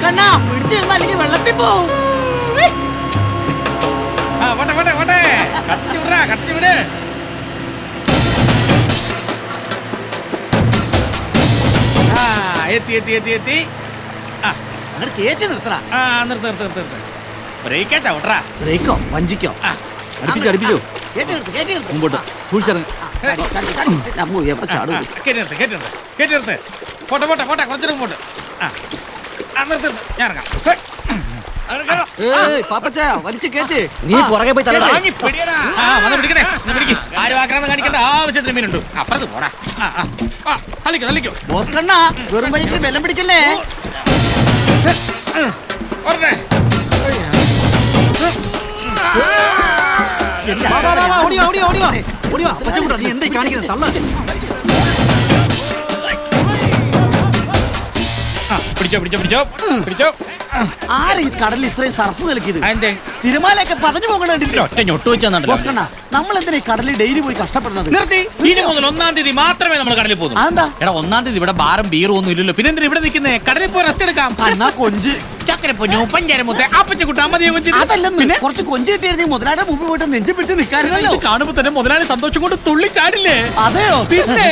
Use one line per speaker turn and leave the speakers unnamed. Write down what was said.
ബോസ്കണ്ണ പിടിച്ചു അല്ലെങ്കിൽ വെള്ളത്തിൽ പോവും.
കത്തിച്ചു വിട്. എത്തി.
അങ്ങനെ കയറ്റി നിർത്തറ.
നിർത്ത്. ബ്രേക്കാ ചവിട്ടറാ.
ബ്രേക്കോ വഞ്ചിക്കോ?
അടുപ്പിച്ചോ
കയറ്റി നിർത്ത്.
മുമ്പോട്ട് സൂക്ഷിച്ചിറങ്ങ.
കേട്ടി നിർത്ത്. പോട്ടെ കുറച്ചു മുമ്പോട്ട്. നിർത്ത്. ഞാൻ ഇറങ്ങാം.
വലിച്ചു കേറ്റ്.
നീ പുറകെ പോയി തല.
വന്ന് പിടിക്കണേ. ആരും ആക്രാന്തം കാണിക്കേണ്ട ആവശ്യത്തിന് മീനുണ്ട്. അപ്പുറത്ത് പോടാ. തള്ളിക്കോ.
ബോസ്കണ്ണ വെറും വഴിക്ക് ബലം പിടിക്കല്ലേ.
നീ എന്തായി കാണിക്കുന്നത്? തള്ള.
പിടിച്ചോ.
ആരെ ഈ കടലിൽ ഇത്രയും സർഫ് കളിക്കിയത്?
അതെന്തേ?
തിരുമാലയൊക്കെ പതഞ്ഞു പോകണ്ടില്ല.
ഒറ്റ ഞൊട്ട് വെച്ചാന്നുണ്ടല്ലോ.
ബോസ്കണ്ണ നമ്മൾ എന്തിനാ ഈ കടലിൽ ഡെയിലി പോയി കഷ്ടപ്പെടുന്നത്?
നിർത്തി. ഇനി മുതൽ 1-ാം തീയതി മാത്രമേ നമ്മൾ കടലിൽ പോകുന്നു.
അതെന്താ?
എടാ 1-ാം തീയതി ഇവിടെ ബാറും ബീറും ഒന്നും ഇല്ലല്ലോ. പിന്നെ എന്തിനാ ഇവിടെ നിൽക്കുന്നേ? കടലിൽ പോയി റെസ്റ്റ് എടുക്കാം.
എന്നാ കൊഞ്ച്
ചക്കരപ്പൊന്നു പഞ്ചാരമുത്തെ അപ്പച്ചക്കുട്ട മതിയോ കൊഞ്ച്?
അതല്ലെന്ന് കുറച്ച് കൊഞ്ച് കിട്ടിയായിരുന്നു മുതലാടെ മുമ്പ് പോയിട്ട് നെഞ്ചു പിടിച്ച് നിൽക്കാറില്ലല്ലോ.
കാണുമ്പോ തന്നെ മുതലാളി സന്തോഷം കൊണ്ട് തുള്ളി ചാടില്ലേ?
അതെയോ?
പിന്നെ